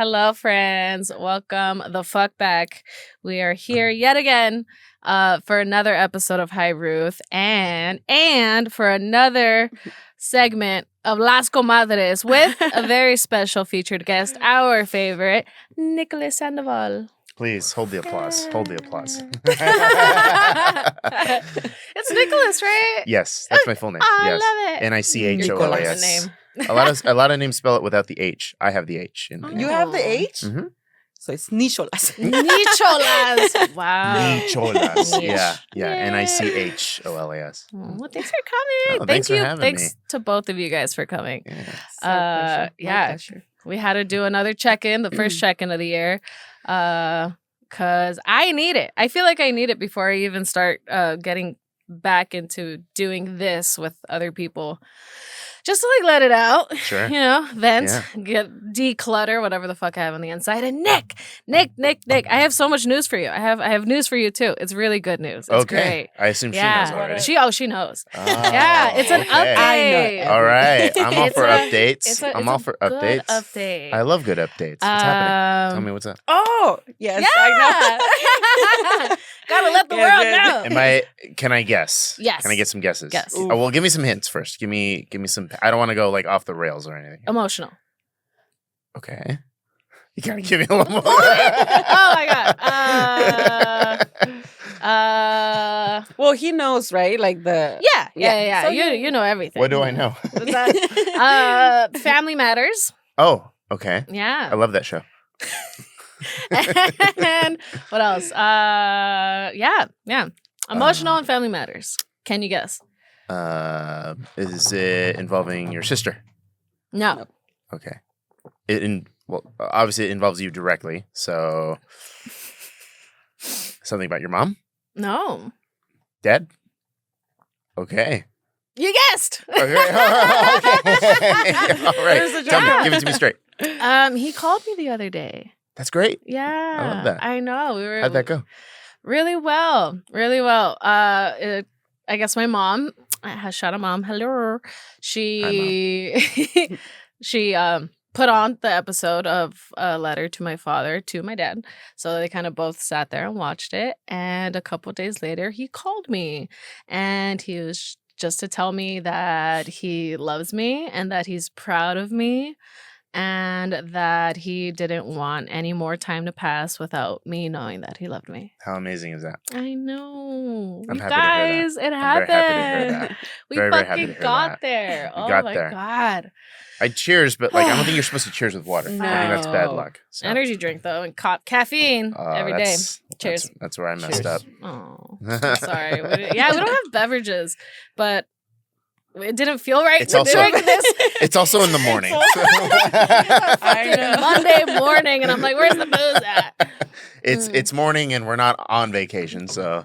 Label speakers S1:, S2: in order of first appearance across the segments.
S1: Hello, friends. Welcome the fuck back. We are here yet again for another episode of Hi Ruth and for another segment of Las Comadres with a very special featured guest, our favorite, Nicholas Sandoval.
S2: Please hold the applause. Hold the applause.
S1: It's Nicholas, right?
S2: Yes, that's my full name.
S1: I
S2: Yes.
S1: love it.
S2: Nicholas.
S1: Name.
S2: A lot of names spell it without the H. I have the H in the
S3: You
S2: name.
S3: have the H?
S2: Mm-hmm.
S3: So it's Nicholas.
S1: Nicholas. Wow.
S2: Nicholas. Yeah.
S1: Yay.
S2: Nicholas.
S1: Well, thanks for coming.
S2: Oh, thanks for having
S1: Thanks
S2: me.
S1: to both of you guys for coming.
S2: Yeah.
S1: Yeah. We had to do another check-in, the first check-in of the year. Because I need it. I feel like I need it before I even start getting back into doing this with other people. Just to let it out.
S2: Sure.
S1: Vent, get declutter whatever the fuck I have on the inside. And Nick, I have so much news for you. I have news for you too. It's really good news. It's great.
S2: I assume she knows already.
S1: She knows.
S2: Oh,
S1: Yeah, it's an update.
S3: I know.
S2: All right. I'm all
S1: It's
S2: for
S1: a-
S2: updates. I'm all for
S1: good
S2: updates.
S1: update.
S2: I love good updates. What's happening? Tell me what's up.
S3: Oh, yes,
S1: Yeah.
S3: I know.
S1: Gotta let the world know.
S2: Can I guess?
S1: Yes.
S2: Can I get some guesses?
S1: Yes.
S2: Oh, well, give me some hints first. Give me some. I don't want to go off the rails or anything.
S1: Emotional.
S2: Okay. You gotta give me a little more.
S1: Oh my god.
S3: Well, he knows, right?
S1: Yeah.
S3: So
S1: you know everything.
S2: What do I know?
S1: What's that? Family Matters.
S2: Oh, okay. I
S1: Yeah.
S2: love that show.
S1: And what else? Yeah. Emotional and Family Matters. Can you guess?
S2: Is it involving your sister?
S1: No.
S2: Okay. Obviously it involves you directly. So something about your mom?
S1: No.
S2: Dad? Okay.
S1: You guessed.
S2: Okay. Okay. All right.
S3: There's a
S2: Tell me.
S3: joke.
S2: Give it to me straight.
S1: He called me the other day.
S2: That's great.
S1: Yeah.
S2: I love that.
S1: I know.
S2: How'd that go?
S1: Really well. Really well. I guess my mom, shout out mom, hello. She put on the episode of a letter to my father, to my dad. So they kind of both sat there and watched it. And a couple days later, he called me. And he was just to tell me that he loves me and that he's proud of me. And that he didn't want any more time to pass without me knowing that he loved me.
S2: How amazing is that?
S1: I know.
S2: I'm
S1: You
S2: happy to hear
S1: guys, it
S2: I'm
S1: happened.
S2: very happy to hear that.
S1: We
S2: Very, very happy
S1: fucking
S2: to hear
S1: got
S2: that.
S1: there.
S2: We
S1: Oh
S2: got
S1: my
S2: there.
S1: God.
S2: I cheers, but I don't think you're supposed to cheers with water. I think that's bad
S3: No.
S2: luck. So.
S1: Energy drink though, and caffeine every day.
S2: that's-
S1: Cheers.
S2: That's where I messed
S3: Cheers.
S2: up.
S1: Oh, sorry. We don't have beverages, but it didn't feel right
S2: It's
S1: to
S2: also-
S1: doing this.
S2: It's also in the morning.
S3: I know.
S1: Monday morning, and I'm like, "Where's the booze at?"
S2: It's morning and we're not on vacation, so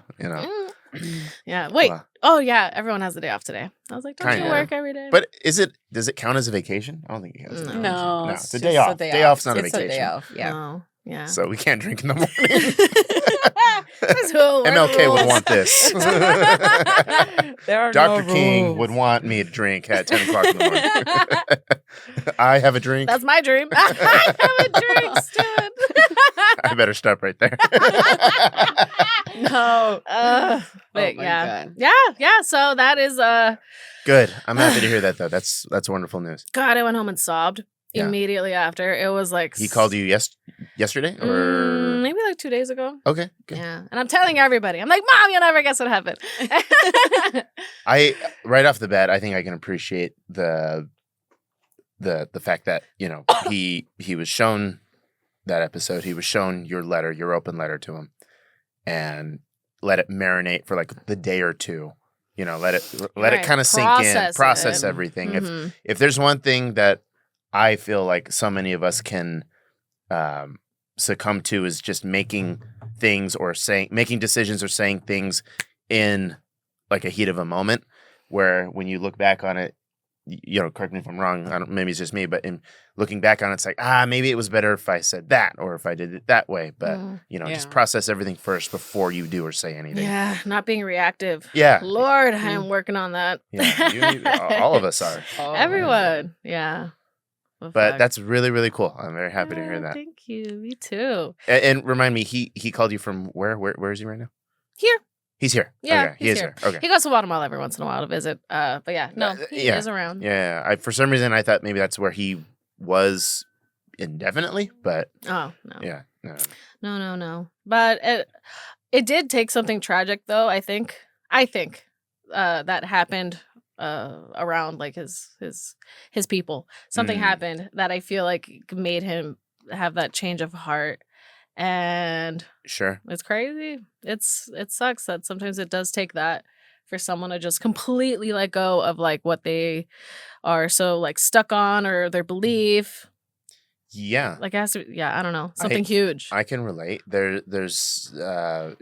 S1: Yeah. Wait.
S2: Wow.
S1: Oh yeah. Everyone has the day off today. I was like, don't
S2: Kinda.
S1: you work every day?
S2: But does it count as a vacation? I don't think it counts. as a
S1: No.
S2: vacation.
S3: No,
S2: it's a
S3: just
S2: day off. Day off's not a
S3: It's a day
S2: vacation.
S3: off, yeah.
S1: No. Yeah.
S2: So we can't drink in the morning.
S1: That's who we're
S2: MLK
S1: rules.
S2: would want this.
S3: There are
S2: Dr.
S3: no
S2: King
S3: rules.
S2: would want me to drink at 10 o'clock in the morning. I have a drink.
S1: That's my dream. I have a drink, Stuart.
S2: I better stop right there.
S1: No. But
S3: my
S1: yeah.
S3: God.
S1: Yeah. So that is
S2: Good. I'm happy to hear that, though. That's wonderful news.
S1: God, I went home and sobbed
S2: Yeah.
S1: immediately after. It was like
S2: He called you yesterday? Or
S1: maybe like 2 days ago.
S2: Okay. Good.
S1: Yeah. And I'm telling everybody. I'm like, Mom, you'll never guess what happened.
S2: Right off the bat, I think I can appreciate the fact that, he was shown that episode. He was shown your letter, your open letter to him, and let it marinate for like the day or two. Let it
S1: Right.
S2: kind of sink in,
S1: Process
S2: process
S1: it.
S2: everything.
S1: Mhm.
S2: If there's one thing that I feel like so many of us can succumb to is just making things or making decisions or saying things in like a heat of a moment, where when you look back on it, correct me if I'm wrong. Maybe it's just me, but in looking back on it, it's like, maybe it was better if I said that or if I did it that way. But just process everything first before you do or say anything.
S1: Yeah. Not being reactive.
S2: Yeah.
S1: Lord, I'm working on that.
S2: Yeah. All of us are.
S3: Oh,
S1: Everyone. Yeah.
S2: But that's really, really cool. I'm very happy to hear that.
S1: Thank you. Me too.
S2: And remind me, he called you from where? Where is he right now?
S1: Here.
S2: He's here.
S1: Yeah,
S2: okay. He is here. Okay.
S1: He goes to Guatemala every once in a while to visit. But yeah, no, he is around.
S2: Yeah. For some reason, I thought maybe that's where he was indefinitely, but
S1: oh no.
S2: Yeah.
S1: No. But it did take something tragic, though. I think that happened around like his people. Something happened that I feel like made him have that change of heart. And
S2: sure,
S1: it's crazy. It sucks that sometimes it does take that for someone to just completely let go of like what they are so like stuck on or their belief.
S2: Yeah,
S1: like it has to. Yeah, I don't know, something huge.
S2: I can relate. There's not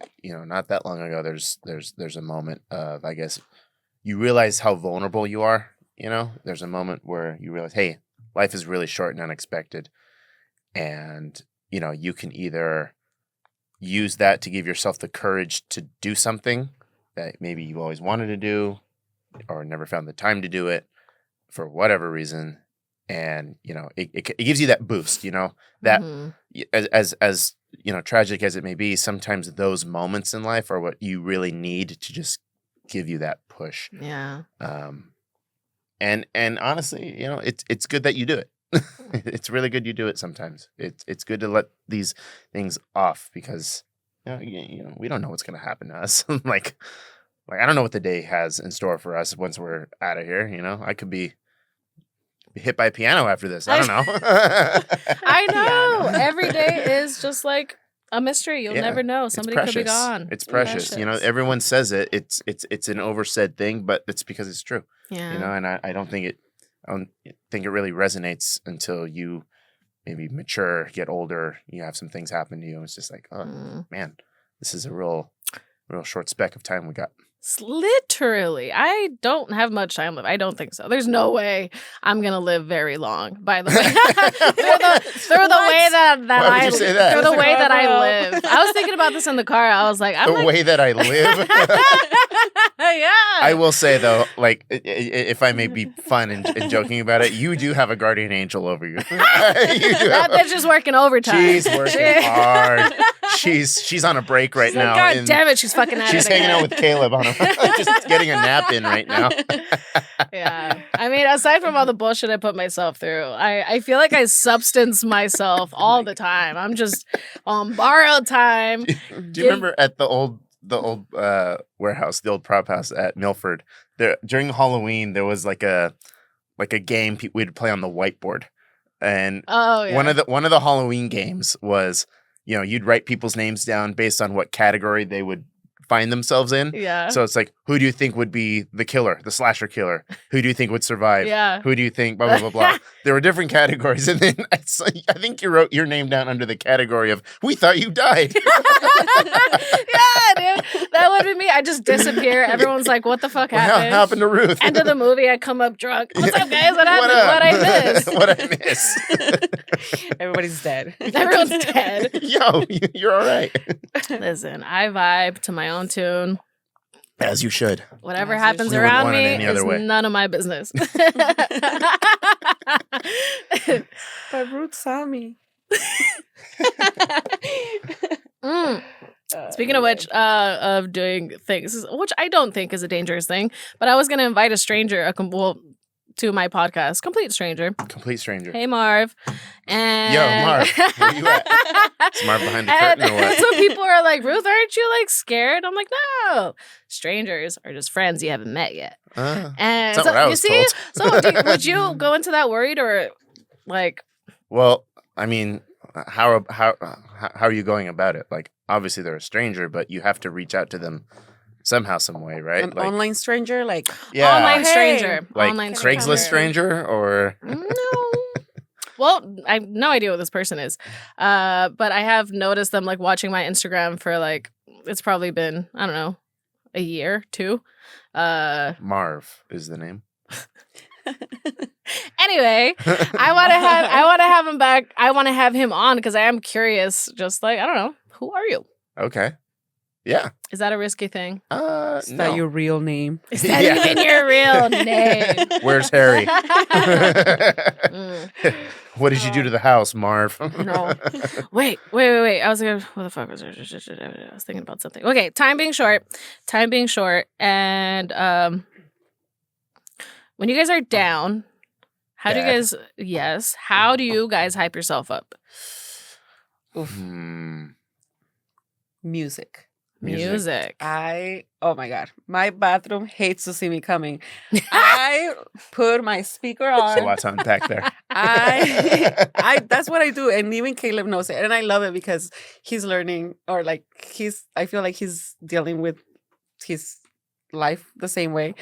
S2: that long ago. There's a moment of, I guess, you realize how vulnerable you are. There's a moment where you realize, hey, life is really short and unexpected, and you can either use that to give yourself the courage to do something that maybe you always wanted to do or never found the time to do it for whatever reason. And, it gives you that boost, that as tragic as it may be, sometimes those moments in life are what you really need to just give you that push.
S1: Yeah.
S2: And honestly, it's good that you do it. It's really good you do it sometimes. It's good to let these things off because we don't know what's going to happen to us. like I don't know what the day has in store for us once we're out of here. I could be hit by a piano after this. I don't know.
S1: I know. Every day is just like a mystery. You'll never know. Somebody could be gone.
S2: It's precious. Everyone says it. It's an oversaid thing, but it's because it's true.
S1: Yeah.
S2: And I don't think it really resonates until you maybe mature, get older, you have some things happen to you. It's just like, oh man, this is a real short speck of time we got.
S1: Literally, I don't have much time left. I don't think so. There's no way I'm gonna live very long. By the way, through the way that
S2: Why would you say that?
S1: through the way that I live. I was thinking about this in the car. I was like,
S2: way that I live.
S1: Yeah.
S2: I will say though, like, if I may be fun and joking about it, you do have a guardian angel over you.
S1: That bitch is working overtime.
S2: She's working hard. She's on a break right now.
S1: God damn it, she's fucking at
S2: She's hanging out with Caleb on just getting a nap in right now.
S1: Yeah. I mean, aside from all the bullshit I put myself through, I feel like I substance myself all the time. I'm just on borrowed time.
S2: Do you remember at the old warehouse, the old prop house at Milford, there during Halloween there was like a game we'd play on the whiteboard. And one of the Halloween games was, you'd write people's names down based on what category they would find themselves in.
S1: Yeah.
S2: So it's like, who do you think would be the killer, the slasher killer? Who do you think would survive?
S1: Yeah.
S2: Who do you think blah, blah, blah, blah. There were different categories. And then I think you wrote your name down under the category of, we thought you died.
S1: Yeah, dude. That would be me. I just disappear. Everyone's like, what the fuck happened?
S2: What happened to Ruth?
S1: End of the movie, I come up drunk. What's up, guys? What happened? What I miss?
S3: Everybody's dead.
S1: Everyone's dead.
S2: Yo, you're all right.
S1: Listen, I vibe to my own tune.
S2: As you should.
S1: Whatever happens around me is none of my business.
S3: But Ruth saw me.
S1: Speaking of which, of doing things, which I don't think is a dangerous thing, but I was going to invite a stranger, to my podcast, complete stranger. Hey, Marv. And
S2: yo, Marv, where you at? Is Marv behind the curtain or what?
S1: So people are like, Ruth, aren't you like scared? I'm like, no. Strangers are just friends you haven't met yet. And
S2: that's not what I was told.
S1: So would you go into that worried or like?
S2: Well, I mean, how are you going about it? Like, obviously they're a stranger, but you have to reach out to them somehow, some way, right?
S3: An online stranger, like
S1: online stranger,
S2: like
S1: online
S2: Craigslist stranger, or
S1: no. Well, I have no idea what this person is, but I have noticed them like watching my Instagram for like it's probably been I don't know a year, 2.
S2: Marv is the name.
S1: Anyway, I want to have him back. I want to have him on because I am curious. Just like I don't know, who are you?
S2: Okay. Yeah.
S1: Is that a risky thing?
S3: Is
S2: No.
S3: that your real name?
S1: Is that
S2: Yeah.
S1: even your real name?
S2: Where's Harry?
S1: Mm.
S2: What did you do to the house, Marv?
S1: No. Wait. I was like, what the fuck was I was thinking about something. Okay, time being short. And when you guys are down, how do you guys hype yourself up?
S3: Music.
S1: Music.
S3: Oh my God. My bathroom hates to see me coming. I put my speaker on.
S2: So lots to unpack there.
S3: That's what I do. And even Caleb knows it. And I love it because he's learning, or like I feel like he's dealing with his life the same way.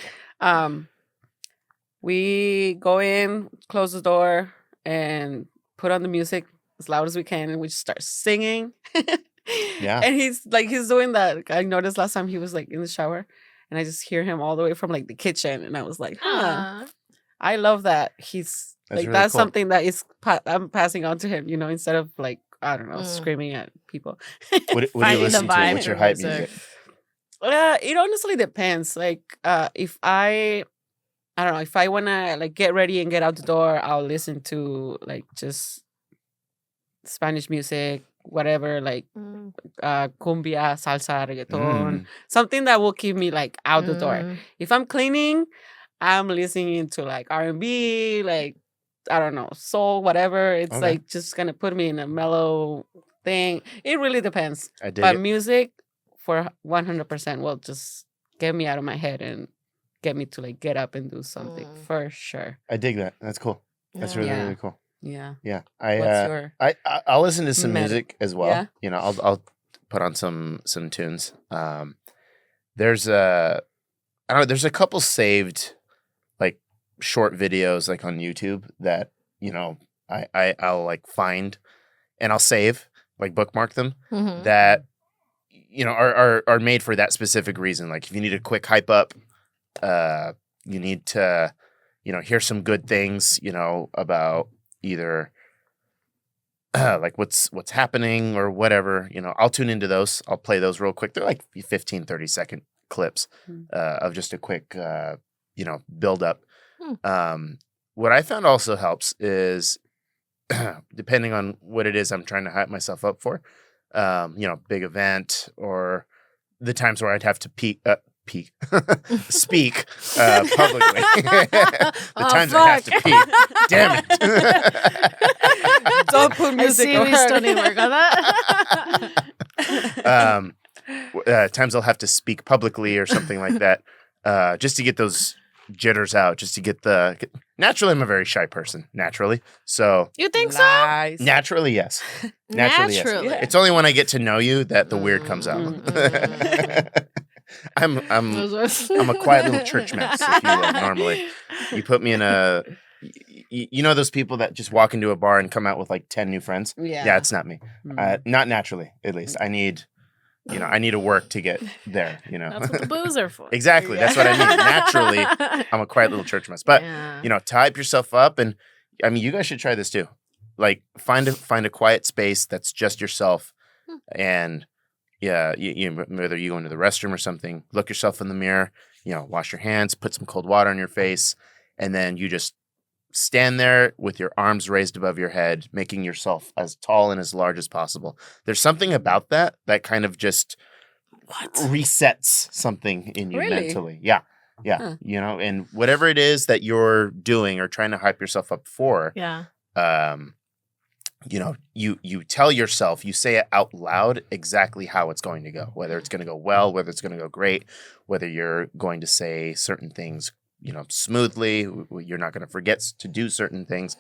S3: We go in, close the door, and put on the music as loud as we can, and we just start singing.
S2: Yeah.
S3: And he's doing that. I noticed last time he was like in the shower, and I just hear him all the way from like the kitchen, and I was like,
S1: Aw.
S3: I love that. He's
S2: That's
S3: like,
S2: really
S3: that's
S2: cool.
S3: something that I'm passing on to him, instead of like, I don't know,
S1: Mm.
S3: screaming at people.
S2: What do
S1: Finding
S2: you
S1: the
S2: listen to?
S1: vibe
S2: What's your
S1: through
S2: hype
S1: music.
S2: music?
S3: It honestly depends. Like, if I don't know, if I wanna like get ready and get out the door, I'll listen to like just Spanish music, whatever, like
S1: Mm.
S3: cumbia, salsa, reggaeton,
S2: Mm.
S3: something that will keep me like out the door.
S1: Mm.
S3: If I'm cleaning, I'm listening to like R&B, like I don't know, soul, whatever. It's
S2: Okay.
S3: like just gonna put me in a mellow thing. It really depends.
S2: I dig
S3: But
S2: it.
S3: music for 100% will just get me out of my head and get me to like get up and do something for sure.
S2: I dig that. That's cool. That's really,
S3: Yeah.
S2: really cool.
S3: Yeah.
S2: Yeah.
S3: What's your
S2: I'll listen to some
S3: Medic.
S2: music as well.
S3: Yeah.
S2: I'll put on some tunes. There's a couple saved like short videos like on YouTube that I'll like find and I'll save, like bookmark them,
S1: Mhm.
S2: that are made for that specific reason. Like if you need a quick hype up, you need to hear some good things about either like what's happening or whatever. I'll tune into those. I'll play those real quick. They're like 15-30 second clips of just a quick build up. What I found also helps is depending on what it is I'm trying to hype myself up for, big event, or the times where I'd have to speak publicly. The times I have to pee. Damn it.
S3: Don't put
S1: I
S3: music
S1: see
S3: on.
S1: we still need to work on that.
S2: Times I'll have to speak publicly or something like that, just to get those jitters out, just to get naturally I'm a very shy person, naturally. So
S1: You think so?
S3: Lies.
S2: naturally, yes. Naturally, yes.
S1: Naturally.
S2: It's only when I get to know you that the weird comes out. I'm a quiet little church mouse, if you will. Normally, you put me in a, those people that just walk into a bar and come out with like 10 new friends. Yeah, it's not me. Not naturally, at least. I need to work to get there.
S1: That's what the booze are for.
S2: Exactly. That's what I mean. Naturally, I'm a quiet little church mouse. But
S1: Yeah.
S2: to hype yourself up, and I mean, you guys should try this too. Like find a quiet space that's just yourself, and yeah, whether you go into the restroom or something, look yourself in the mirror, wash your hands, put some cold water on your face, and then you just stand there with your arms raised above your head, making yourself as tall and as large as possible. There's something about that kind of just resets something in you
S3: Really?
S2: mentally. Yeah.
S3: Huh.
S2: And whatever it is that you're doing or trying to hype yourself up for,
S1: Yeah.
S2: you tell yourself, you say it out loud exactly how it's going to go, whether it's going to go well, whether it's going to go great, whether you're going to say certain things, smoothly, you're not going to forget to do certain things.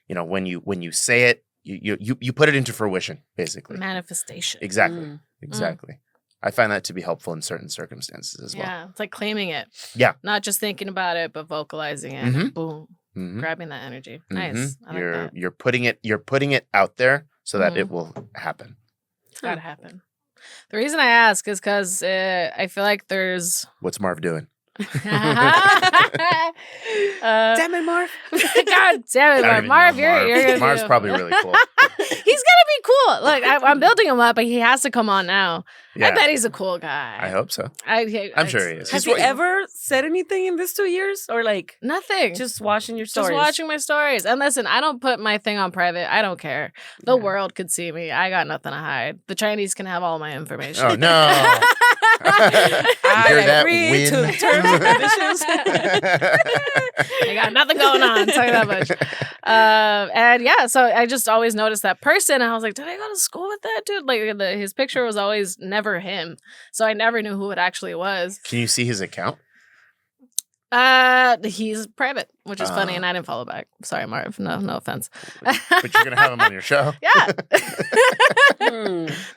S2: When you say it, you put it into fruition, basically.
S1: Manifestation.
S2: Exactly. Exactly. I find that to be helpful in certain circumstances as well.
S1: Yeah. It's like claiming it.
S2: Yeah.
S1: Not just thinking about it, but vocalizing it.
S2: Mhm.
S1: Boom.
S2: Mhm.
S1: Grabbing that energy.
S2: Mhm.
S1: Nice. I like that.
S2: You're putting it out there so that it will happen.
S1: It's gotta happen. The reason I ask is because I feel like there's
S2: What's Marv doing?
S3: Damn it, Marv.
S1: God damn
S2: I
S1: it,
S2: don't
S1: Marv.
S2: even
S1: Marv,
S2: know
S1: you're gonna
S2: Marv's
S1: do-
S2: probably really cool.
S1: He's gonna be cool. Look, I'm building him up, but he has to come on now.
S2: Yeah.
S1: I bet he's a cool guy.
S2: I hope so.
S1: I'm
S2: I'm sure he is.
S3: Has
S2: He's
S3: he ever said anything in these 2 years? Or like
S1: Nothing.
S3: just watching your stories?
S1: Just watching my stories. And listen, I don't put my thing on private. I don't care. The world could see me. I got nothing to hide. The Chinese can have all my information.
S2: Oh, no.
S3: I
S2: hear that,
S3: agree
S2: Win?
S3: to the terms and conditions.
S1: I got nothing going on. Tell you that much. And yeah, so I just always noticed that person. And I was like, did I go to school with that dude? Like his picture was always never him. So I never knew who it actually was.
S2: Can you see his account?
S1: He's private, which is funny, and I didn't follow back. Sorry, Marv. No offense.
S2: But you're gonna have him on your show.
S1: Yeah.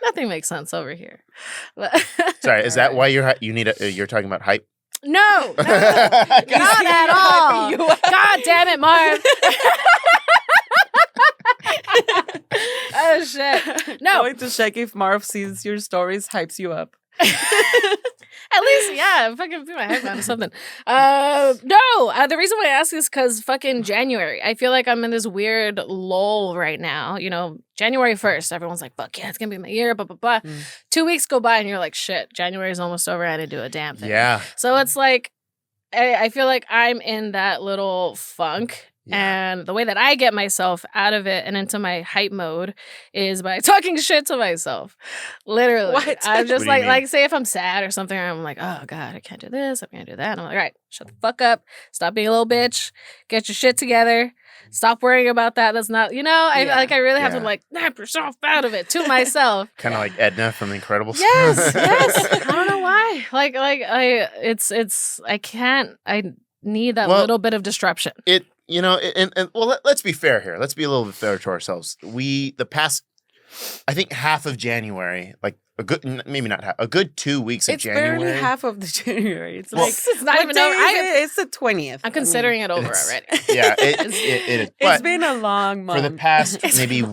S1: Nothing makes sense over here.
S2: Sorry, is that why you're talking about hype?
S1: No, not at all. God damn it, Marv. Oh shit. No.
S3: Going to check if Marv sees your stories, hypes you up.
S1: At least, yeah, fucking put my head down or something. No, the reason why I ask is because fucking January. I feel like I'm in this weird lull right now. You know, January 1st, everyone's like, fuck yeah, it's going to be my year, blah, blah, blah. 2 weeks go by and you're like, shit, January's almost over. I didn't do a damn thing.
S2: Yeah.
S1: So it's like, I feel like I'm in that little funk. Yeah. And the way that I get myself out of it and into my hype mode is by talking shit to myself. Literally.
S3: What?
S1: I'm just
S2: What do you
S1: like, say if I'm sad or something, I'm like, oh God, I can't do this, I can't do that. And I'm like, all right, shut the fuck up. Stop being a little bitch. Get your shit together. Stop worrying about that. That's not, I really have to like snap yourself out of it to myself.
S2: Kind of like Edna from The Incredibles.
S1: Yes. I don't know why. I need that little bit of disruption.
S2: Let's be fair here. Let's be a little bit fair to ourselves. The past, I think half of January, like a good 2 weeks of January.
S3: It's barely half of the January. It's
S1: it's not even over.
S3: It's the 20th.
S1: I'm considering it over already.
S2: Yeah, it is.
S3: It's been a long month.
S2: For the past maybe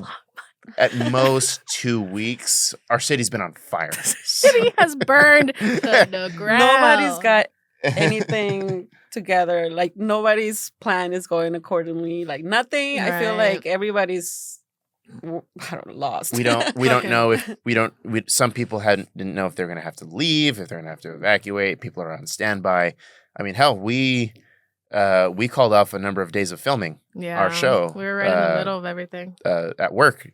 S2: at most 2 weeks, our city's been on fire.
S1: City has burned to the ground.
S3: Nobody's got anything together. Like nobody's plan is going accordingly. Like nothing. Right. I feel like everybody's lost.
S2: We don't know if some people didn't know if they're going to have to leave, if they're going to have to evacuate. People are on standby. I mean, hell, we called off a number of days of filming our show.
S1: We were right in the middle of everything
S2: at work.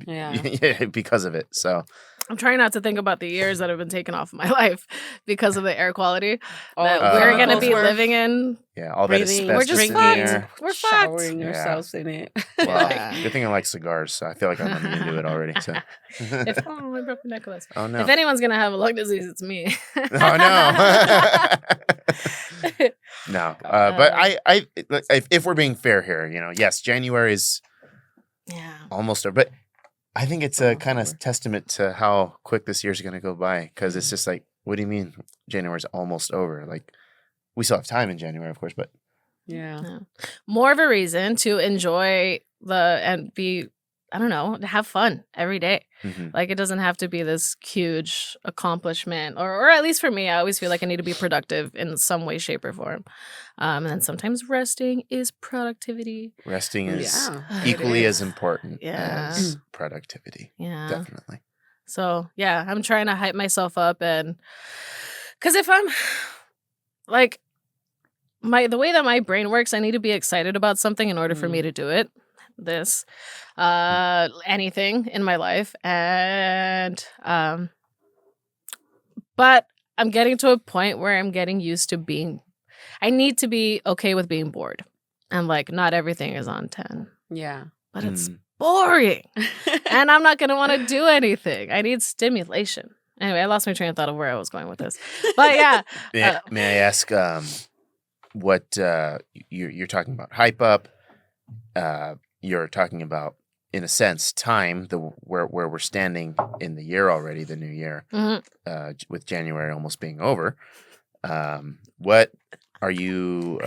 S3: Yeah,
S2: because of it. So
S1: I'm trying not to think about the years that have been taken off of my life because of the air quality that we're going to be living in.
S2: Yeah, all that asbestos
S1: we're just
S2: in
S1: fucked.
S2: here.
S1: We're
S3: showering ourselves in it.
S2: Well, good thing I like cigars, so I feel like I'm running into it already. So.
S1: I broke the necklace.
S2: Oh no!
S1: If anyone's gonna have a lung disease, it's me.
S2: Oh no! No, but if we're being fair here, yes, January is almost over, but I think it's a kind of testament to how quick this year's going to go by, because it's just like, what do you mean January's almost over? Like, we still have time in January, of course, but
S1: more of a reason to enjoy and have fun every day. Mm-hmm. Like, it doesn't have to be this huge accomplishment, or at least for me, I always feel like I need to be productive in some way, shape, or form. And then sometimes resting is productivity.
S2: Resting is equally as important as productivity.
S1: Yeah.
S2: Definitely.
S1: So, I'm trying to hype myself up, and because if I'm like, the way that my brain works, I need to be excited about something in order for me to do it. Anything in my life, and but I'm getting to a point where I'm getting used to I need to be okay with being bored, and like not everything is on 10.
S3: Yeah,
S1: but it's boring, and I'm not gonna want to do anything. I need stimulation. Anyway, I lost my train of thought of where I was going with this, but
S2: may I ask what you're talking about? Hype up. You're talking about, in a sense, time, where we're standing in the year already, the new year, with January almost being over. What are you?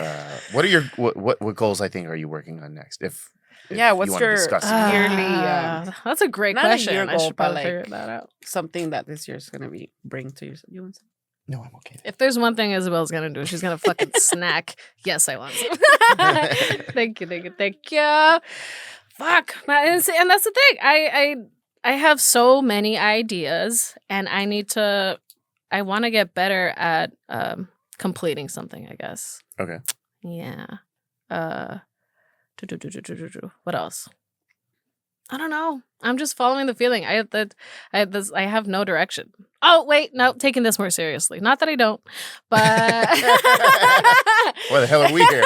S2: What goals, I think, are you working on next? If
S3: what's your yearly?
S1: That's a great question. I should probably figure that out.
S3: Something that this year's gonna bring to yourself. You want some?
S2: No, I'm okay.
S1: If there's one thing Isabel's gonna do, she's gonna fucking snack. Yes, I want some. Thank you. Fuck, and that's the thing. I have so many ideas, and I want to get better at completing something, I guess.
S2: Okay.
S1: Yeah. What else? I don't know. I'm just following the feeling. I have no direction. Oh wait, no, taking this more seriously. Not that I don't, but
S2: Why the hell are we here?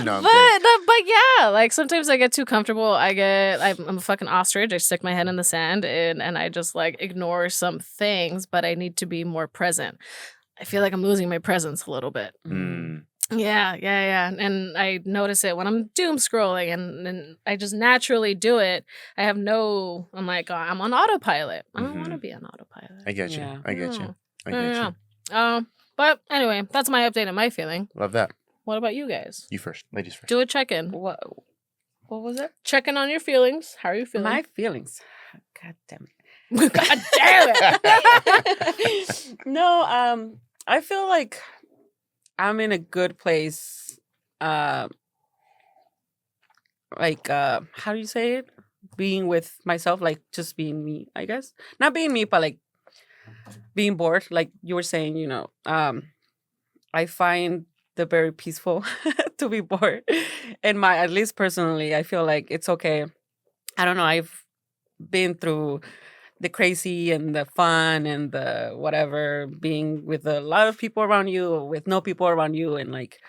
S2: No, I'm kidding.
S1: but yeah, like sometimes I get too comfortable. I'm a fucking ostrich. I stick my head in the sand and I just like ignore some things, but I need to be more present. I feel like I'm losing my presence a little bit.
S2: Mm.
S1: Yeah. And I notice it when I'm doom scrolling and I just naturally do it. I'm like, oh, I'm on autopilot. I don't want to be on autopilot.
S2: I get you.
S3: Yeah.
S2: I get you. I get
S1: Yeah.
S2: you.
S1: But anyway, that's my update and my feeling.
S2: Love that.
S1: What about you guys?
S2: You first. Ladies first.
S1: Do a check-in.
S3: What was it?
S1: Check in on your feelings. How are you feeling?
S3: My feelings. God damn it.
S1: God damn it.
S3: No, I feel like I'm in a good place. How do you say it? Being with myself, like just being me, I guess. Not being me, but like being bored. Like you were saying, I find the very peaceful to be bored. And at least personally, I feel like it's okay. I don't know. I've been through the crazy and the fun and the whatever, being with a lot of people around you or with no people around you. And like,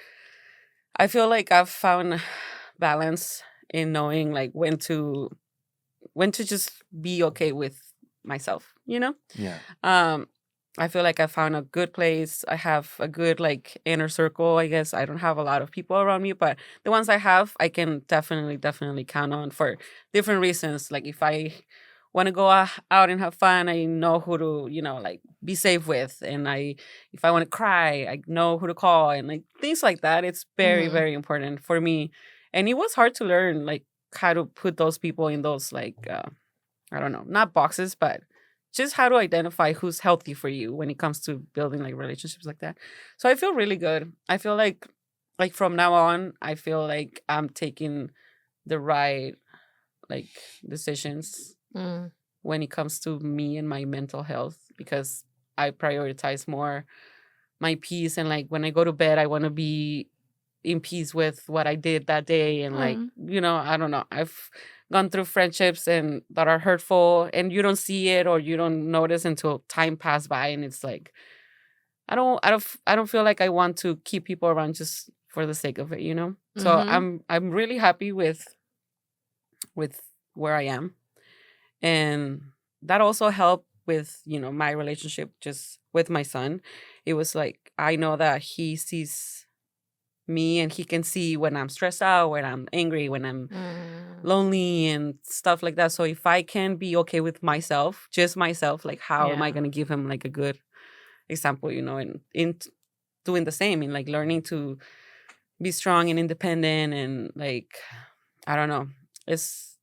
S3: I feel like I've found balance in knowing like when to just be okay with myself,
S2: Yeah.
S3: I feel like I found a good place. I have a good like inner circle. I guess I don't have a lot of people around me, but the ones I have, I can definitely count on for different reasons. Like if I want to go out and have fun, I know who to, like be safe with. And if I want to cry, I know who to call and like things like that. It's very, very important for me. And it was hard to learn like how to put those people in those like, I don't know, not boxes, but just how to identify who's healthy for you when it comes to building like relationships like that. So I feel really good. I feel like from now on, I feel like I'm taking the right like decisions when it comes to me and my mental health, because I prioritize more my peace. And like when I go to bed, I want to be in peace with what I did that day. And like, I don't know. I've gone through friendships and that are hurtful and you don't see it or you don't notice until time passed by. And it's like, I don't feel like I want to keep people around just for the sake of it, So I'm really happy with where I am. And that also helped with, my relationship just with my son. It was like, I know that he sees me and he can see when I'm stressed out, when I'm angry, when I'm lonely and stuff like that. So if I can be okay with myself, just myself, like how am I going to give him like a good example, and in doing the same, in like learning to be strong and independent and like, I don't know, it's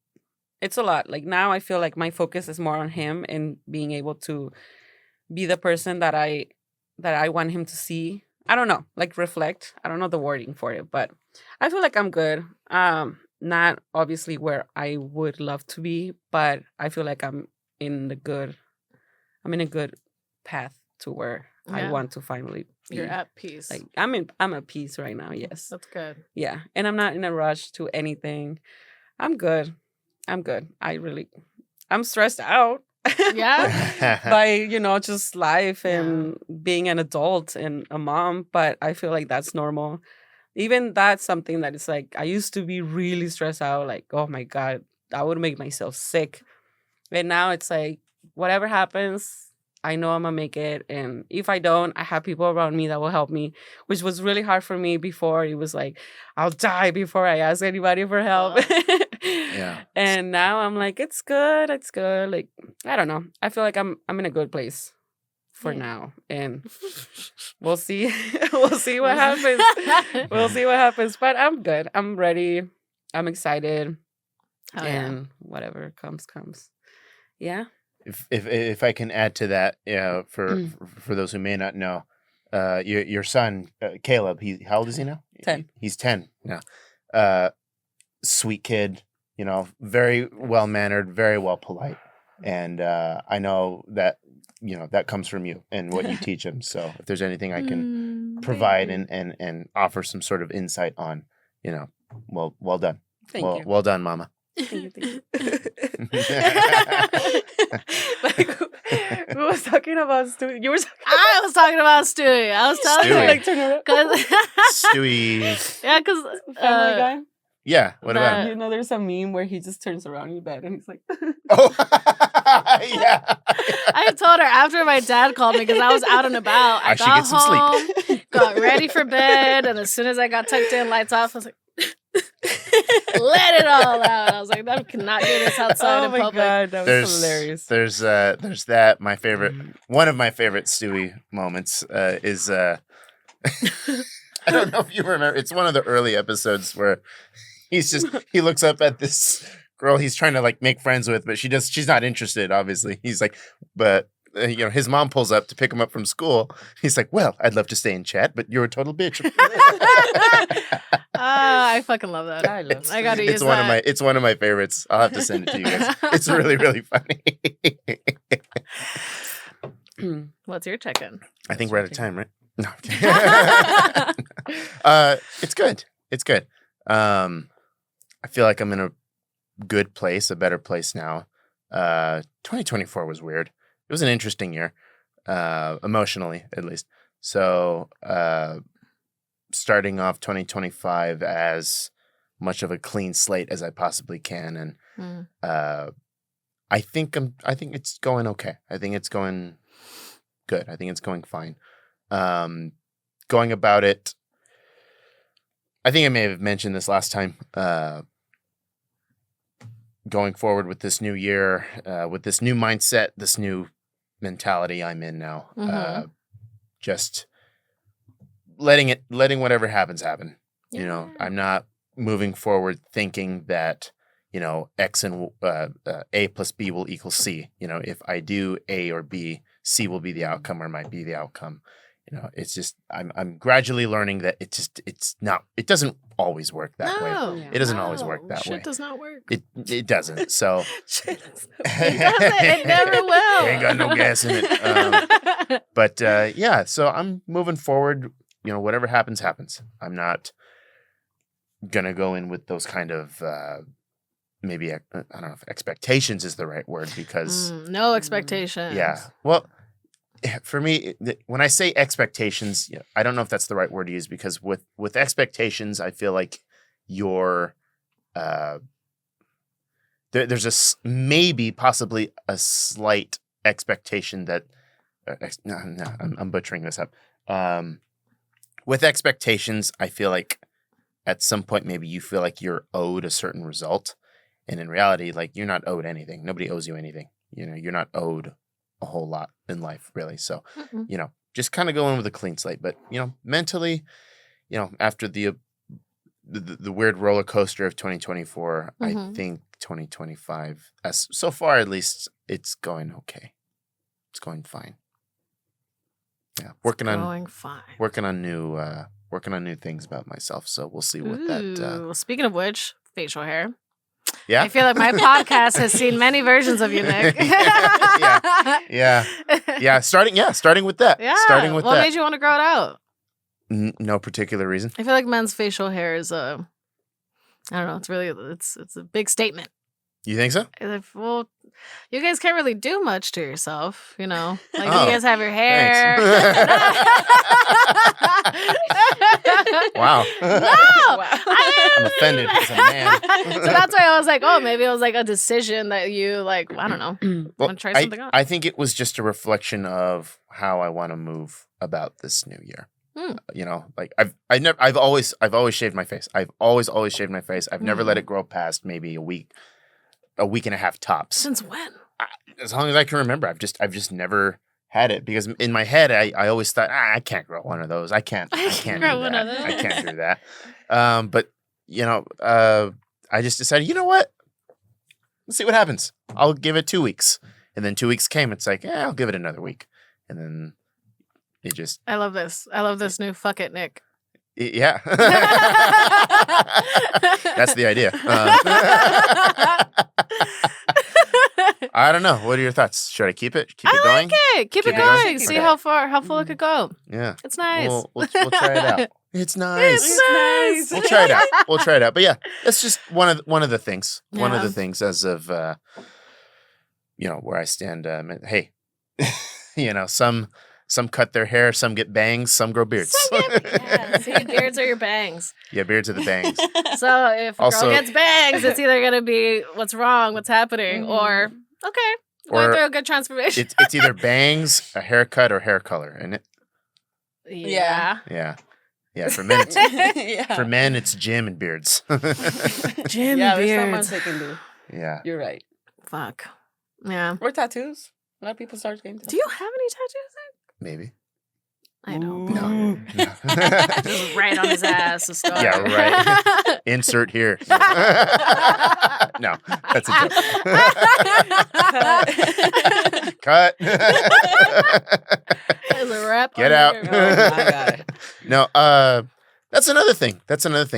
S3: a lot. Like now I feel like my focus is more on him and being able to be the person that I want him to see. I don't know, like reflect. I don't know the wording for it, but I feel like I'm good. Not obviously where I would love to be, but I feel like I'm in a good path to where I want to finally be.
S1: You're at peace.
S3: Like I'm at peace right now, yes.
S1: That's good.
S3: Yeah. And I'm not in a rush to anything. I'm good. I'm stressed out.
S1: Yeah.
S3: By, just life and being an adult and a mom. But I feel like that's normal. Even that's something that is like, I used to be really stressed out. Like, oh my God, I would make myself sick. And now it's like, whatever happens, I know I'm going to make it. And if I don't, I have people around me that will help me, which was really hard for me before. It was like, I'll die before I ask anybody for help.
S2: Yeah.
S3: And now I'm like, it's good. Like, I don't know. I feel like I'm in a good place for now. And we'll see. We'll see what happens. We'll see what happens. But I'm good. I'm ready. I'm excited. And whatever comes. Yeah.
S2: If I can add to that, for those who may not know, your son Caleb, how old is he now?
S3: 10.
S2: He's 10 now. Sweet kid, very well mannered, very well polite, and I know that that comes from you and what you teach him. So if there's anything I can provide and offer some sort of insight on, well done.
S3: Thank you.
S2: Well done, Mama.
S3: Thank you. Like, who was talking about Stewie? You were talking
S1: I was talking about Stewie. I was telling
S2: Stewie.
S1: you.
S3: like turn around.
S2: Stewie.
S1: Yeah, because
S3: Family Guy.
S2: Yeah. What about him?
S3: You know, there's a meme where he just turns around in bed and he's like,
S2: Oh, yeah.
S1: I told her after my dad called me because I was out and about. I
S2: should
S1: got
S2: get some sleep.
S1: home, got ready for bed, and as soon as I got tucked in, lights off, I was like, let it all out. I was like, I cannot do this outside
S3: oh
S1: in
S3: my
S1: public.
S3: God, that was hilarious.
S2: There's that. My favorite, one of my favorite Stewie moments is I don't know if you remember. It's one of the early episodes where he looks up at this girl he's trying to like make friends with, but she's not interested. Obviously, he's like, but his mom pulls up to pick him up from school. He's like, well, I'd love to stay and chat, but you're a total bitch.
S1: I fucking love that.
S3: I love
S1: I gotta use
S2: It's
S1: that.
S2: it's one of my favorites. I'll have to send it to you guys. It's really, really funny.
S1: What's your check-in?
S2: I think we're out of time, right? No. I'm kidding. It's good. It's good. I feel like I'm in a good place, a better place now. 2024 was weird. It was an interesting year, emotionally at least. So, starting off 2025 as much of a clean slate as I possibly can, and I think it's going okay. I think it's going good. I think it's going fine. Going about it, I think I may have mentioned this last time. Going forward with this new year, with this new mindset, this new mentality I'm in now, just letting whatever happens happen.
S1: Yeah.
S2: I'm not moving forward thinking that X and A plus B will equal C. If I do A or B, C will be the outcome or might be the outcome. It's just I'm gradually learning that it doesn't always work that way.
S1: No,
S2: It doesn't always work that way.
S1: Shit does not work.
S2: It doesn't. So
S3: Shit, that's not-
S1: It never will.
S2: Ain't got no gas in it. But yeah, so I'm moving forward. Whatever happens. I'm not gonna go in with those kind of maybe I don't know if expectations is the right word because
S1: no expectations.
S2: yeah. Well, for me, when I say expectations, I don't know if that's the right word to use because with expectations, I feel like you're there's maybe possibly a slight expectation that no, I'm butchering this up. With expectations, I feel like at some point maybe you feel like you're owed a certain result, and in reality, like you're not owed anything. Nobody owes you anything. You're not owed a whole lot in life, really. So, just kind of going with a clean slate. But mentally, after the weird roller coaster of 2024, I think 2025, as so far at least, it's going okay. It's going fine. Yeah, working on new things about myself. So we'll see what that.
S1: Speaking of which, facial hair.
S2: Yeah,
S1: I feel like my podcast has seen many versions of you, Nick.
S2: yeah. Starting with that.
S1: Yeah.
S2: Starting with
S1: what
S2: that.
S1: made you want to grow it out?
S2: No particular reason.
S1: I feel like men's facial hair is I don't know. It's really it's a big statement.
S2: You think so?
S1: Well, you guys can't really do much to yourself, Like
S2: Oh,
S1: you guys have your hair.
S2: Wow.
S1: No,
S2: I'm offended as a man.
S1: So that's why I was like, oh, maybe it was like a decision that you like. I don't know.
S2: Well,
S1: Want to try something out?
S2: I think it was just a reflection of how I want to move about this new year. Like I've always shaved my face. I've always shaved my face. I've never let it grow past maybe a week and a half tops.
S1: Since when?
S2: As long as I can remember, I've just never had it because in my head I always thought I can't grow one of those. I can't
S1: grow
S2: do
S1: one
S2: that.
S1: of those.
S2: I can't do that. But I just decided, you know what? Let's see what happens. I'll give it 2 weeks, and then 2 weeks came. It's like, I'll give it another week, and then it just.
S1: I love this. I love this new fuck it, Nick.
S2: Yeah. That's the idea. I don't know. What are your thoughts? Should I keep it? Keep it going?
S1: Like it. Keep it
S2: Keep it going?
S1: going. See
S2: Okay.
S1: how full it could go.
S2: Yeah.
S1: It's nice.
S2: We'll try it out. It's nice.
S1: It's nice.
S2: We'll try it out. We'll try it out. But yeah, that's just one of the things. One of
S1: Yeah.
S2: the things as of where I stand. Hey, some cut their hair, some get bangs, some grow beards.
S1: See, beards are your bangs.
S2: Yeah, beards are the bangs.
S1: So if a
S2: Also-
S1: girl gets bangs, it's either gonna be what's wrong, what's happening, or okay, going
S2: Or
S1: through a good transformation.
S2: It's either bangs, a haircut, or hair color, and
S1: Yeah.
S2: yeah. For men,
S3: Yeah.
S2: for men, it's gym and beards.
S1: Gym
S3: Yeah, there's not much
S1: beards.
S3: they can do.
S2: Yeah.
S3: You're right.
S1: Fuck. Yeah.
S3: Or tattoos. A lot of people start getting tattoos.
S1: Do you have any tattoos?
S2: Maybe.
S1: I don't.
S2: No.
S1: Just right on his ass. To start.
S2: Yeah, right. Insert here. No, that's a joke. Cut.
S1: There's a wrap.
S2: Get
S1: on
S2: out.
S1: your-
S3: Oh my God.
S2: No, that's another thing.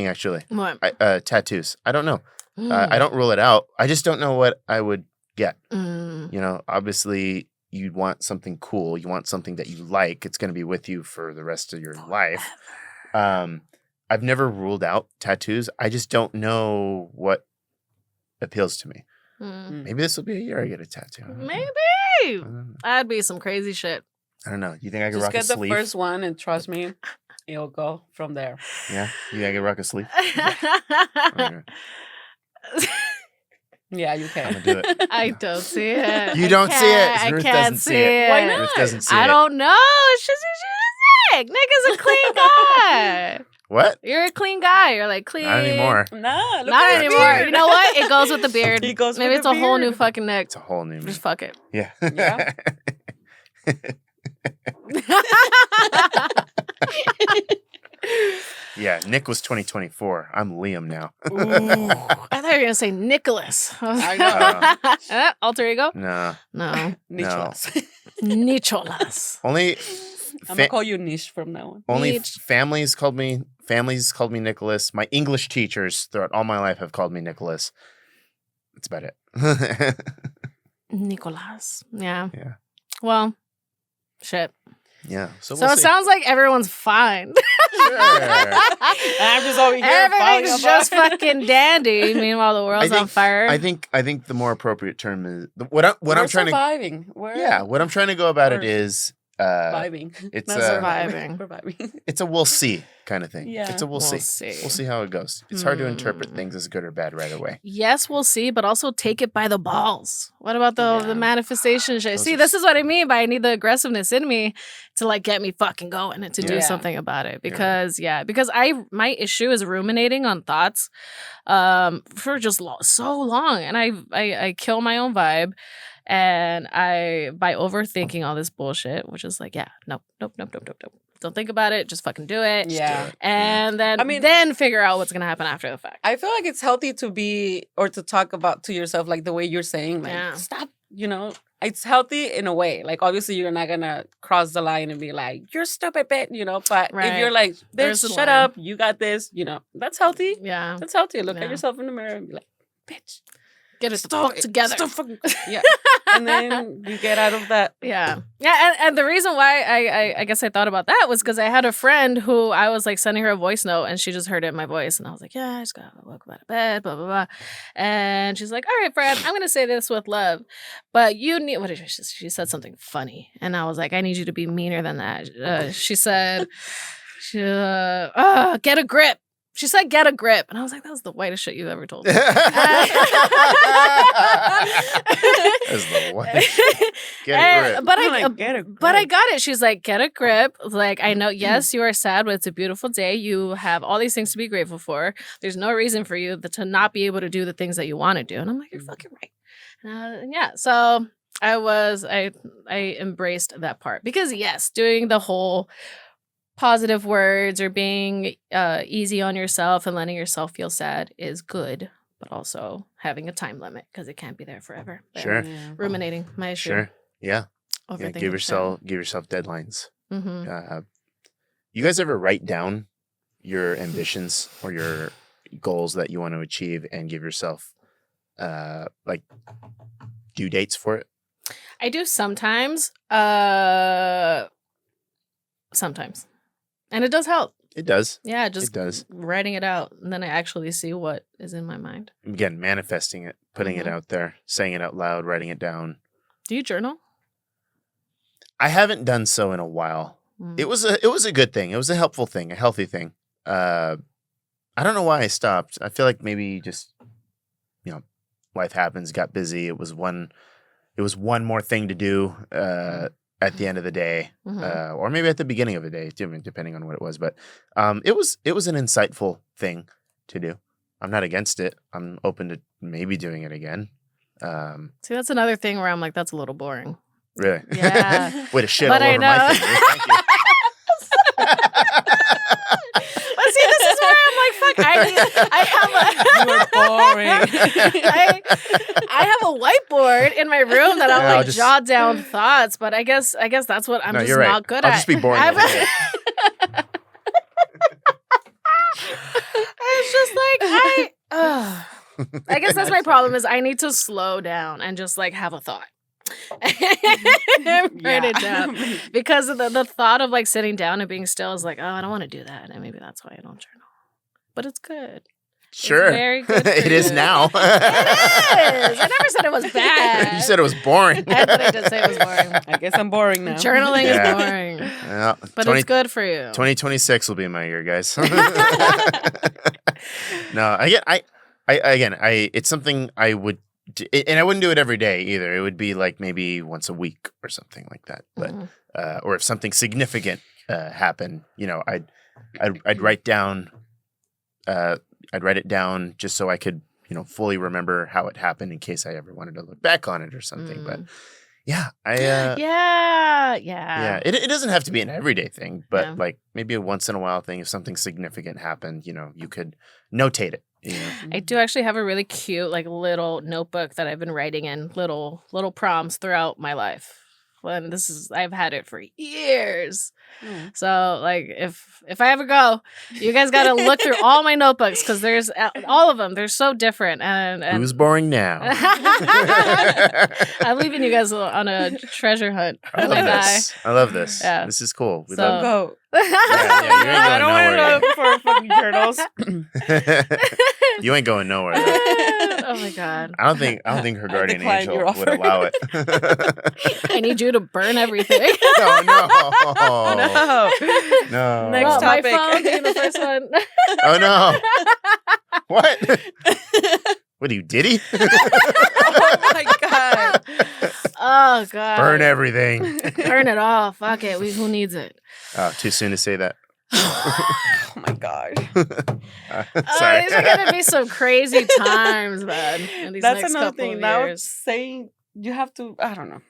S2: Actually.
S1: What?
S2: Tattoos. I don't know. I don't rule it out. I just don't know what I would get.
S1: Mm.
S2: Obviously you want something cool. You want something that you like. It's going to be with you for the rest of your life. I've never ruled out tattoos. I just don't know what appeals to me.
S1: Mm.
S2: Maybe this will be a year I get a tattoo.
S1: Maybe.
S2: I don't know.
S1: That'd be some crazy shit.
S2: I don't know. You think I could
S3: Just
S2: rock a
S3: get the
S2: sleeve?
S3: first one and trust me, it'll go from there.
S2: Yeah. You think I could rock a sleeve? Okay.
S3: Yeah, you
S2: I'm
S3: can.
S2: gonna do it.
S1: I don't see it.
S2: You
S1: I
S2: don't see it.
S1: can't-
S2: Ruth
S1: I can't
S2: doesn't see it.
S3: Why not?
S2: Ruth doesn't see
S1: I
S2: it.
S1: don't know. It's just sick. Nick is a clean guy.
S2: What?
S1: You're a clean guy. You're like clean.
S2: Not anymore.
S3: No, look
S1: Not
S3: at his
S1: anymore.
S3: beard.
S1: You know what? It goes with the beard.
S3: It goes
S1: Maybe
S3: with
S1: it's
S3: the
S1: a whole new
S3: beard.
S1: fucking Nick.
S2: It's a whole new me.
S1: Just fuck it.
S2: Yeah.
S3: Yeah.
S2: Yeah. Nick was 2024. I'm Liam now.
S1: I thought you were gonna say Nicholas.
S3: I
S2: know.
S1: Alter ego?
S2: No.
S1: No.
S3: Nicholas.
S1: Nicholas.
S2: Only
S3: I'm gonna call you Niche from now on.
S2: only
S1: Niche.
S2: families called me Nicholas. My English teachers throughout all my life have called me Nicholas. That's about it.
S1: Nicholas. Yeah.
S2: Yeah.
S1: Well, shit.
S2: Yeah. So
S1: So
S2: we'll
S1: it
S2: see.
S1: sounds like everyone's fine.
S2: Sure.
S3: I'm just over here. falling
S1: Everything's just
S3: apart.
S1: fucking dandy. Meanwhile, the world's on fire.
S2: I think the more appropriate term is what I'm
S3: We're
S2: trying
S3: surviving. We're
S2: to what I'm trying to go about it
S3: We're
S2: is
S3: surviving.
S2: it's
S3: Not
S1: surviving.
S3: We're vibing.
S2: it's a we'll see kind of thing.
S3: Yeah.
S2: It's a we'll see. We'll see how it goes. It's hard to interpret
S1: Hmm.
S2: things as good or bad right away.
S1: Yes, we'll see, but also take it by the balls. What about the
S3: Yeah.
S1: manifestation shit?
S2: Those
S1: See,
S2: are
S1: this is what I mean by I need the aggressiveness in me to like get me fucking going and to do
S3: Yeah.
S1: something about it.
S2: Yeah.
S1: Because my issue is ruminating on thoughts for just so long, and I kill my own vibe. And by overthinking all this bullshit, which is like, nope. Don't think about it. Just fucking do it.
S3: Yeah.
S1: And then,
S3: I mean-
S1: then figure out what's gonna happen after the fact.
S3: I feel like it's healthy to be or to talk about to yourself like the way you're saying, like
S1: Yeah.
S3: stop, it's healthy in a way. Like obviously you're not gonna cross the line and be like, you're stupid bitch, but if
S1: Right.
S3: you're like,
S1: There's
S3: bitch,
S1: the
S3: shut
S1: line.
S3: up, you got this, that's healthy.
S1: Yeah.
S3: That's healthy. Look
S1: Yeah.
S3: at yourself in the mirror and be like, bitch.
S1: Get it the fuck together.
S3: Stop fucking, yeah. And then you get out of that.
S1: Yeah. And the reason why I guess I thought about that was because I had a friend who I was like sending her a voice note and she just heard it in my voice. And I was like, yeah, I just got to walk out of bed, blah, blah, blah. And she's like, all right, Fred, I'm going to say this with love. But you need, what did she said something funny. And I was like, I need you to be meaner than that. She said, get a grip. She said, get a grip. And I was like, that was the whitest shit you've ever told me.
S2: That's the whitest. Get a grip.
S1: But
S3: I'm
S1: I
S3: like, get a
S1: But I
S3: grip.
S1: got it. She's like, get a grip. Like, I know, yes, you are sad, but it's a beautiful day. You have all these things to be grateful for. There's no reason for you to not be able to do the things that you want to do. And I'm like, you're fucking right. Yeah. So I embraced that part because yes, doing the whole positive words or being easy on yourself and letting yourself feel sad is good, but also having a time limit because it can't be there forever. But
S2: Sure.
S3: Yeah.
S1: ruminating, my issue.
S2: Sure. Yeah.
S1: Overthinking
S2: Give yourself deadlines.
S1: Mm-hmm.
S2: You guys ever write down your ambitions or your goals that you want to achieve and give yourself like due dates for it?
S1: I do sometimes. Sometimes. And it does help.
S2: It does.
S1: Yeah,
S2: It
S1: just
S2: does.
S1: writing it out. And then I actually see what is in my mind.
S2: Again, manifesting it, putting it out there, saying it out loud, writing it down.
S1: Do you journal?
S2: I haven't done so in a while. It was a good thing. It was a helpful thing, a healthy thing. I don't know why I stopped. I feel like maybe just, life happens, got busy. It was one more thing to do at the end of the day, or maybe at the beginning of the day, depending on what it was. But it was an insightful thing to do. I'm not against it. I'm open to maybe doing it again.
S1: See, that's another thing where I'm like, that's a little boring.
S2: Really?
S1: Yeah.
S2: Way to shit
S1: But
S2: all
S1: I
S2: over my
S1: know.
S2: fingers. Thank you.
S1: But see, this is where I'm like, fuck, I have a whiteboard in my room that I'll like jot down thoughts, but I guess that's what I'm just
S2: you're right.
S1: not good
S2: I'll
S1: at.
S2: just be boring.
S1: It's just like I guess that's my problem is I need to slow down and just like have a thought. Write it down. Because the thought of like sitting down and being still is like, oh, I don't want to do that. And maybe that's why I don't journal. But it's good.
S2: Sure.
S1: It's very good.
S2: It is now.
S1: It is. I never said it was bad.
S2: You said it was boring.
S1: I thought I did say it was boring.
S3: I guess I'm boring now.
S1: Journaling is boring.
S2: Yeah,
S1: But it's good for you.
S2: 2026 will be my year, guys. No, it's something I would, and I wouldn't do it every day either. It would be like maybe once a week or something like that. But or if something significant happened, I'd write down. I'd write it down just so I could, fully remember how it happened in case I ever wanted to look back on it or something. But yeah, yeah. It doesn't have to be an everyday thing, but like maybe a once in a while thing. If something significant happened, you could notate it.
S1: I do actually have a really cute, like little notebook that I've been writing in little prompts throughout my life. And I've had it for years. So like if I ever go, you guys got to look through all my notebooks because there's all of them. They're so different. And
S2: who's boring now?
S1: I'm leaving you guys on a treasure hunt.
S2: I love this.
S1: Yeah.
S2: This is cool. We
S1: So-
S2: love
S3: Go.
S2: I
S3: don't want to look for fucking journals.
S2: You ain't going nowhere. Though.
S1: Oh my god!
S2: I don't think her guardian
S3: decline your
S2: angel would
S3: offer.
S2: allow it.
S1: I need you to burn everything.
S2: Oh no!
S3: No.
S2: No.
S3: Next
S1: Well,
S3: topic.
S1: my phone being the first one.
S2: Oh no! What? What are you, Diddy?
S3: Oh my god.
S1: Oh god!
S2: Burn everything.
S1: Burn it all. Fuck it. Who needs it?
S2: Oh, too soon to say that.
S3: Oh my god.
S2: Sorry.
S1: These are gonna be some crazy times, man. In these
S3: That's
S1: next
S3: another
S1: couple
S3: thing.
S1: of
S3: Now
S1: years.
S3: saying you have to, I don't know.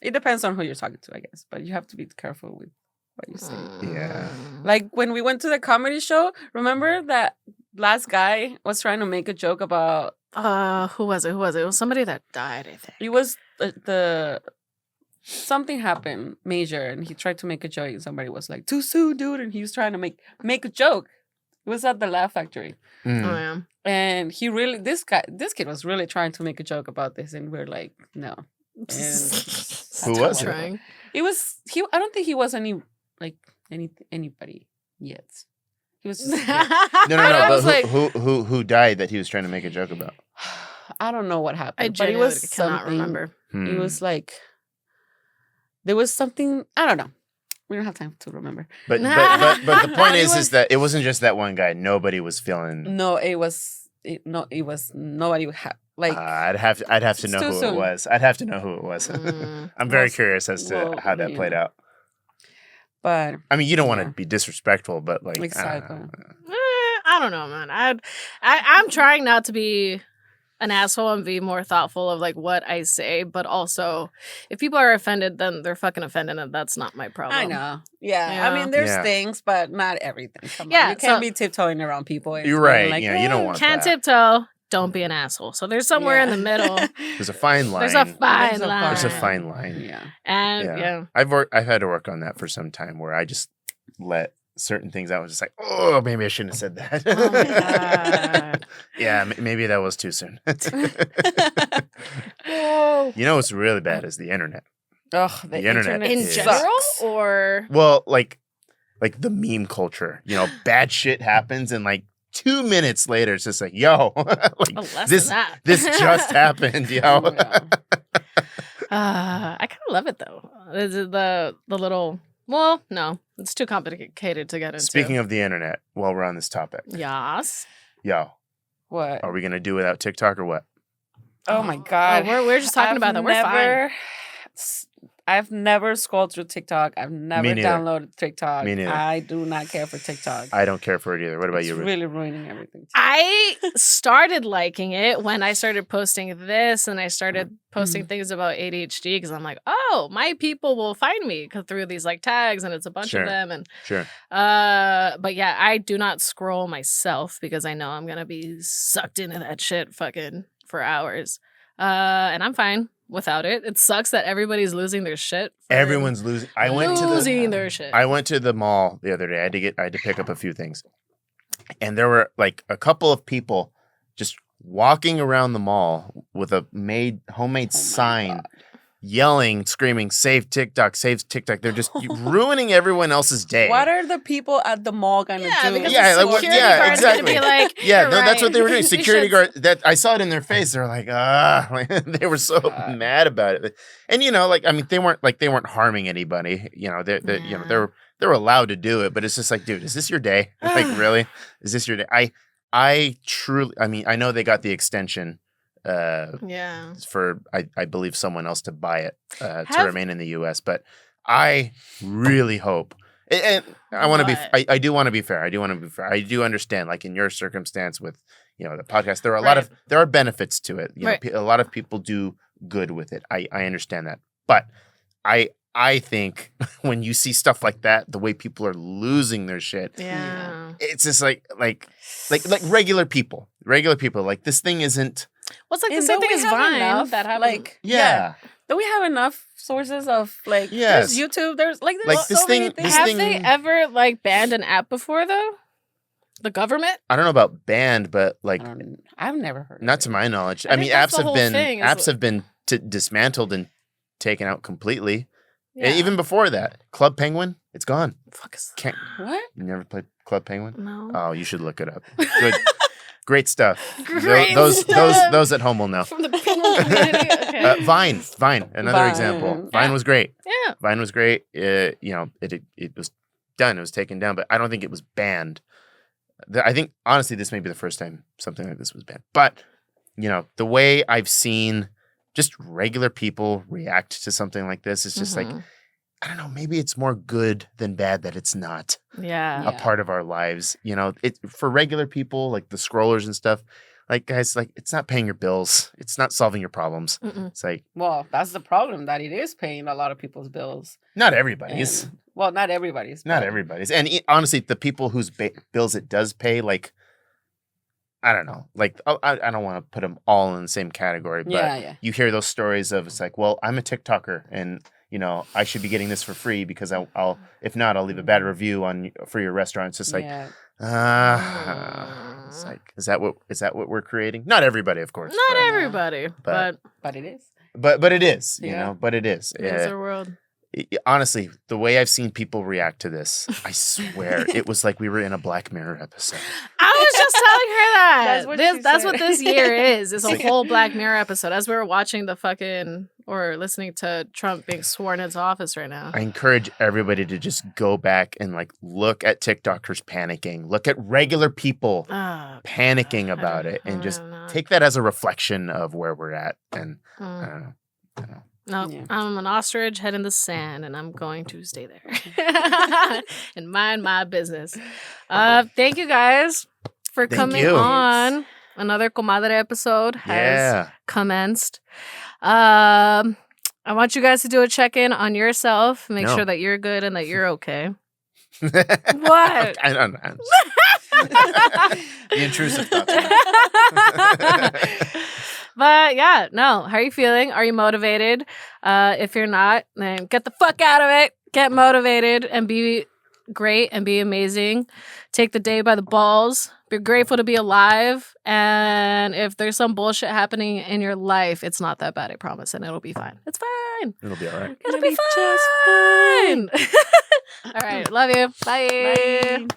S3: It depends on who you're talking to, I guess. But you have to be careful with what you say.
S2: Yeah.
S3: Like when we went to the comedy show, remember that last guy was trying to make a joke about
S1: Who was it? It was somebody that died, I think.
S3: it was the something happened major and he tried to make a joke and somebody was like, too soon, dude. And he was trying to make a joke. It was at the Laugh Factory.
S1: Oh yeah.
S3: And this kid was really trying to make a joke about this. And we're like, no. And
S2: Who was it?
S1: Trying.
S3: I don't think he was anybody yet. He was just a kid.
S2: No.
S3: I
S2: But
S3: was like-
S2: who died that he was trying to make a joke about?
S3: I don't know what happened.
S1: I
S3: but it
S1: genuinely
S3: was
S1: cannot
S3: something.
S1: remember.
S3: It was like there was something. I don't know. We don't have time to remember.
S2: But the point
S3: It
S2: is
S3: was-
S2: that it wasn't just that one guy. Nobody was feeling.
S3: No, it was nobody like.
S2: I'd have to know
S3: too
S2: who
S3: soon.
S2: it was. I'd have to know who it was. I'm very curious as to
S3: well,
S2: how that
S3: yeah.
S2: played out.
S3: But
S2: I mean, you don't want
S3: Yeah.
S2: to be disrespectful, but like,
S3: Exactly.
S1: I don't know, man. I'm trying not to be an asshole and be more thoughtful of like what I say, but also if people are offended, then they're fucking offended, and that's not my problem.
S3: I know. Yeah.
S1: Yeah.
S3: I mean, there's
S2: Yeah.
S3: things, but not everything. Come on.
S1: Yeah,
S3: You can't
S1: so-
S3: be tiptoeing around people. and
S2: You're
S3: being
S2: right.
S3: Like,
S2: Yeah, you don't want
S1: Can't
S2: that.
S1: tiptoe. Don't be an asshole. So there's somewhere in the middle.
S2: There's a fine line.
S1: There's a fine
S3: There's a
S1: line.
S2: There's a fine line.
S3: Yeah.
S1: And yeah.
S2: I've had to work on that for some time, where I just let certain things, I was just like, oh, maybe I shouldn't have said that.
S1: Oh my God.
S2: Yeah, maybe that was too soon.
S3: Oh.
S2: You know what's really bad is the internet.
S3: Ugh,
S2: The internet
S1: In
S2: is-
S1: general,
S3: sucks.
S1: or
S2: Well, like the meme culture. You know, bad shit happens, and like 2 minutes later, it's just like, yo, like
S1: less
S2: this
S1: than that.
S2: this just happened, yo.
S3: Yeah.
S1: I kind of love it though. Is it the little? Well, no, it's too complicated to get into.
S2: Speaking of the internet, while we're on this topic,
S1: yes.
S2: yo,
S3: What?
S2: are we gonna do without TikTok or what?
S3: Oh my God.
S1: we're just talking about that. We're fine.
S3: I've never scrolled through TikTok. I've never
S2: neither.
S3: downloaded TikTok.
S2: Me neither.
S3: I do not care for TikTok.
S2: I don't care for it either. What about
S3: It's
S2: you? Ruth?
S3: really ruining everything.
S1: I started liking it when I started posting this, and I started posting things about ADHD because I'm like, oh, my people will find me through these like tags, and it's a bunch
S2: Sure.
S1: of them. And
S2: Sure.
S1: but yeah, I do not scroll myself because I know I'm gonna be sucked into that shit fucking for hours. And I'm fine without it. It sucks that everybody's losing their shit.
S2: Everyone's losing. I went
S1: losing their shit.
S2: I went to the mall the other day. I had to pick up a few things, and there were like a couple of people just walking around the mall with a homemade
S3: Oh my
S2: sign,
S3: God.
S2: yelling, screaming, "Save TikTok! Save TikTok!" They're just ruining everyone else's day.
S3: What are the people at the mall gonna
S1: Yeah,
S3: do?
S1: because
S2: Yeah,
S1: the
S2: like,
S1: security
S2: yeah,
S1: guard's gonna
S2: exactly.
S1: be like,
S2: Yeah,
S1: "You're
S2: no, that's what they were doing.
S1: right. We
S2: Security
S1: should
S2: guard. That I saw it in their face. They're like, like, they were so
S3: God.
S2: mad about it. And you know, like, I mean, they weren't harming anybody. You know, you know,
S1: Yeah.
S2: they're allowed to do it. But it's just like, dude, is this your day? Like, really? Is this your day? I truly. I mean, I know they got the extension.
S1: Yeah.
S2: For I believe someone else to buy it to
S1: Have-
S2: remain in the U.S. But I really hope. And I want to be.
S1: What?
S2: I do want to be fair. I do want to be fair. I do understand, like in your circumstance with the podcast, there are there are benefits to it. You know,
S1: Right.
S2: a lot of people do good with it. I understand that, but I think when you see stuff like that, the way people are losing their shit,
S1: Yeah.
S2: it's just like regular people. Like this thing isn't.
S1: Well, it's like the
S3: And
S1: same
S3: don't
S1: thing
S3: we
S1: as
S3: have
S1: Vine
S3: enough,
S1: that happened.
S3: like-
S2: Yeah.
S3: Do we have enough sources of like?
S2: Yes.
S3: There's YouTube. There's
S2: Like,
S3: there's
S2: this
S3: so many
S2: thing-
S3: things.
S2: this
S1: have
S2: thing-
S1: they ever like banned an app before though? The government?
S2: I don't know about banned, but like
S3: I've never heard.
S2: not
S3: of
S2: to
S3: it.
S2: my knowledge.
S1: I
S2: I mean,
S1: think that's
S2: apps
S1: the
S2: have
S1: whole
S2: been
S1: thing is
S2: apps have been dismantled and taken out completely.
S1: Yeah.
S2: Even before that, Club Penguin, it's gone.
S1: Fuck is
S2: Can't
S3: What?
S2: you never played Club Penguin?
S1: no.
S2: Oh, you should look it up. Good, great stuff.
S1: Great
S2: those
S1: stuff.
S2: those at home will know.
S1: From the penguin community. Okay.
S2: Vine, another
S3: Vine.
S2: example.
S1: Yeah.
S2: Vine was great.
S1: Yeah.
S2: Vine was great. You know, it was done. It was taken down, but I don't think it was banned. I think honestly, this may be the first time something like this was banned. But you know, the way I've seen just regular people react to something like this is just like,
S1: Mhm.
S2: I don't know, maybe it's more good than bad that it's not
S1: Yeah.
S2: a part of our lives. You know, it for regular people like the scrollers and stuff. Like guys, like it's not paying your bills. It's not solving your problems.
S1: Mm-mm.
S2: It's like
S3: Well, that's the problem, that it is paying a lot of people's bills.
S2: not everybody's.
S3: And- well, not everybody's.
S2: Not
S3: but-
S2: everybody's. And honestly, the people whose bills it does pay, like, I don't know. Like, I don't want to put them all in the same category, but
S3: Yeah.
S2: you hear those stories of it's like, well, I'm a TikToker and, you know, I should be getting this for free because I'll if not, I'll leave a bad review for your restaurant. It's just like,
S3: yeah.
S2: it's like, is that what we're creating? Not everybody, of course.
S1: Not
S2: but,
S1: everybody, but
S3: But it is.
S2: but it is, you
S3: Yeah.
S2: know, but it is.
S1: it is our world.
S2: Honestly, the way I've seen people react to this, I swear it was like we were in a Black Mirror episode.
S1: I was just telling her that.
S3: That's what she
S1: That's
S3: said.
S1: what this year is. It's a
S2: Like-
S1: whole Black Mirror episode as we were watching the fucking or listening to Trump being sworn into office right now.
S2: I encourage everybody to just go back and like look at TikTokers panicking, look at regular people
S1: Oh,
S2: panicking
S1: God.
S2: about it, and
S1: I
S2: just
S1: don't know.
S2: take that as a reflection of where we're at. And I
S1: Mm.
S2: don't know. I don't know.
S1: No,
S3: Yeah.
S1: I'm an ostrich head in the sand, and I'm going to stay there and mind my business. Thank you guys for
S2: Thank
S1: coming
S2: you.
S1: on. Another Comadre episode has
S2: Yeah.
S1: commenced. I want you guys to do a check-in on yourself. Make
S2: No.
S1: sure that you're good and that you're okay.
S2: What? I don't know. The intrusive thoughts.
S1: But yeah, no. How are you feeling? Are you motivated? If you're not, then get the fuck out of it. Get motivated and be great and be amazing. Take the day by the balls. Be grateful to be alive. And if there's some bullshit happening in your life, it's not that bad, I promise. And it'll be fine. It's fine.
S2: It'll be all right.
S1: It'll be
S3: just
S1: fine. All right. Love you. Bye.
S3: Bye.